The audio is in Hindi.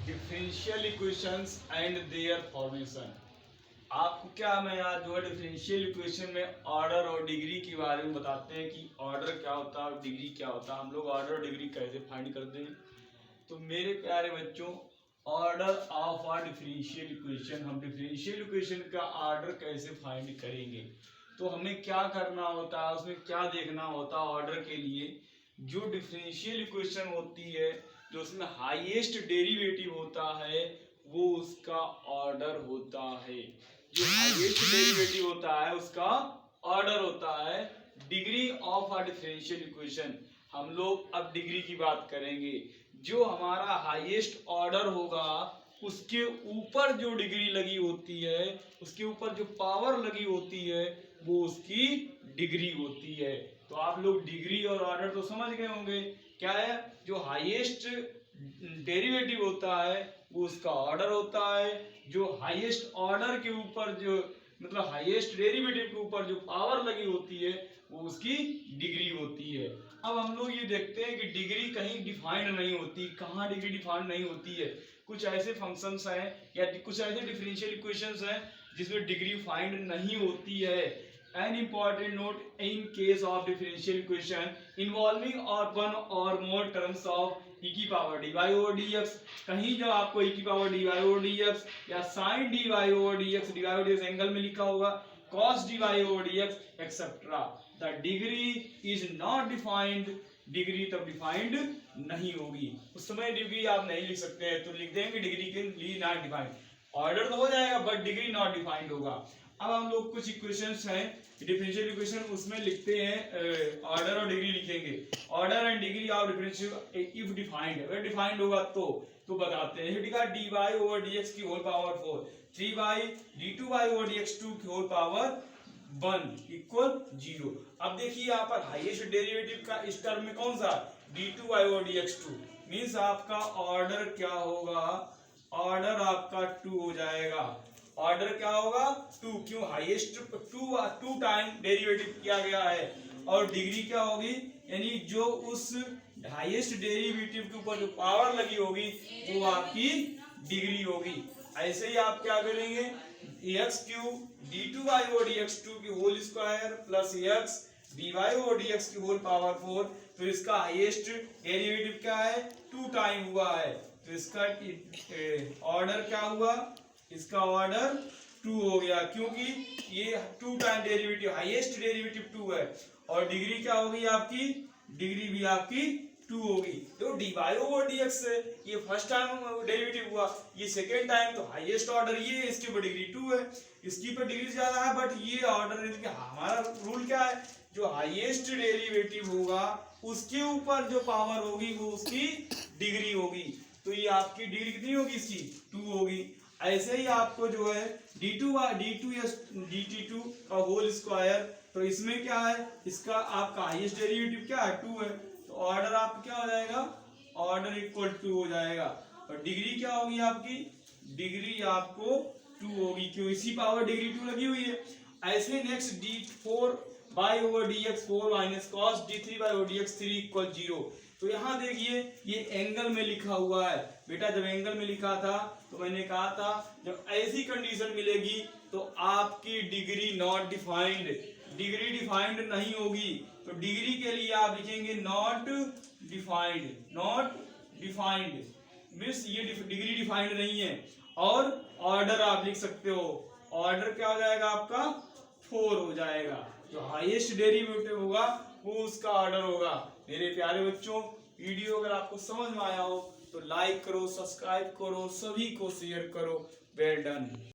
Differential equations and there formation. आपको क्या मैं आज जो है डिफरेंशियल इक्वेशन में ऑर्डर और डिग्री के बारे में बताते हैं कि ऑर्डर क्या होता है और डिग्री क्या होता है, हम लोग ऑर्डर और डिग्री कैसे फाइंड करते हैं। तो मेरे प्यारे बच्चों, order of a differential equation, हम डिफरेंशियल इक्वेशन का ऑर्डर कैसे फाइंड करेंगे। तो हमें क्या करना होता है, उसमें क्या देखना होता है ऑर्डर के लिए। जो डिफरेंशियल इक्वेशन होती है, जो उसमें हाईएस्ट डेरिवेटिव होता है, वो उसका ऑर्डर होता है। जो हाईएस्ट डेरिवेटिव होता है उसका ऑर्डर होता है। Degree of a differential equation, हम लोग अब डिग्री की बात करेंगे। जो हमारा हाईएस्ट ऑर्डर होगा उसके ऊपर जो डिग्री लगी होती है, उसके ऊपर जो पावर लगी होती है, वो उसकी डिग्री होती है। तो आप लोग डिग्री और ऑर्डर तो समझ गए होंगे। क्या है, जो हाईएस्ट डेरिवेटिव होता है वो उसका ऑर्डर होता है। जो हाईएस्ट ऑर्डर के ऊपर जो मतलब हाईएस्ट डेरिवेटिव के ऊपर जो पावर लगी होती है वो उसकी डिग्री होती है। अब हम लोग ये देखते हैं कि डिग्री कहीं डिफाइंड नहीं होती। कहाँ डिग्री डिफाइंड नहीं होती है? कुछ ऐसे फंक्शंस हैं या कुछ ऐसे डिफरेंशियल इक्वेशंस हैं जिसमें डिग्री फाइंड नहीं होती है। An important note: in case of differential equation involving or one or more terms of e की पावर dy over dx, कहीं जब आपको e की पावर dy over dx या sin dy over dx, dy over dx angle में लिखा होगा, cos dy over dx etcetera, the degree is not defined, degree तब डिफाइंड नहीं होगी। उस समय डिग्री आप नहीं लिख सकते हैं, तो लिख देंगे डिग्री के लिए नॉट डिफाइंड। ऑर्डर तो हो जाएगा बट डिग्री नॉट डिफाइंड होगा। अब हम लोग कुछ इक्वेशंस हैं डिफरेंशियल इक्वेशन, उसमें लिखते हैं ऑर्डर और डिग्री लिखेंगे। Order and degree of differential if defined, अगर डिफाइंड होगा तो बताते हैं। D Y over D X की whole power 4, 3 by D two Y over D X 2 की होल पावर 1 इक्वल 0। अब देखिए यहाँ पर हाईएस्ट डेरिवेटिव का इस टर्म में कौन सा, D two Y over D X 2, means आपका ऑर्डर क्या होगा, ऑर्डर आपका 2 हो जाएगा। ऑर्डर क्या होगा 2, क्यों, हाईएस्ट 2 टाइम डेरिवेटिव किया गया है। और डिग्री क्या होगी, यानी जो उस हाईएस्ट डेरिवेटिव के ऊपर जो पावर लगी होगी वो आपकी डिग्री होगी। ऐसे ही आप क्या करेंगे, X cube D two Y over D X 2 की whole square plus X D Y over D X की होल पावर 4, तो इसका हाईएस्ट डेरिवेटिव क्या है, 2 टाइम हुआ है, तो इसका ऑर्डर क्या हुआ, इसका ऑर्डर 2 हो गया, क्योंकि ये 2 टाइम डेरिवेटिव, हाईएस्ट डेरिवेटिव 2 है। और डिग्री क्या होगी आपकी, डिग्री भी आपकी 2 होगी। तो D Y over D X है, ये फर्स्ट टाइम डेरिवेटिव हुआ, ये सेकेंड टाइम, तो हाईएस्ट ऑर्डर ये है, इसके ऊपर डिग्री 2 है, इसकी पर डिग्री ज्यादा है, बट ये ऑर्डर, हमारा रूल क्या है, जो हाईएस्ट डेरिवेटिव होगा उसके ऊपर जो पावर होगी वो उसकी डिग्री होगी। तो ये आपकी डिग्री कितनी होगी, इसकी 2 होगी। ऐसे ही आपको जो है dt2 का होल स्क्वायर, तो इसमें क्या है, इसका आपका हाईएस्ट डेरिवेटिव क्या है, 2 है, तो ऑर्डर आपका क्या हो जाएगा, ऑर्डर इक्वल 2 हो जाएगा। और डिग्री क्या होगी आपकी, डिग्री आपको 2 होगी, क्यों, इसी पावर डिग्री 2 लगी हुई है। ऐसे next d4 by over D x 4 minus cos d3 by over D x 3 equal 0। तो यहाँ देखिए ये एंगल में लिखा हुआ है बेटा, जब एंगल में लिखा था तो मैंने कहा था जब ऐसी कंडीशन मिलेगी तो आपकी degree not defined, degree defined नहीं होगी। तो डिग्री के लिए आप लिखेंगे not defined, not defined means ये डिग्री डिफाइंड नहीं है। और ऑर्डर आप लिख सकते हो, ऑर्डर क्या हो जाएगा आपका 4 हो जाएगा, जो हाईएस्ट डेरिवेटिव होगा वो उसका ऑर्डर होगा। मेरे प्यारे बच्चों, वीडियो अगर आपको समझ में आया हो तो लाइक करो, सब्सक्राइब करो, सभी को शेयर करो। Well done.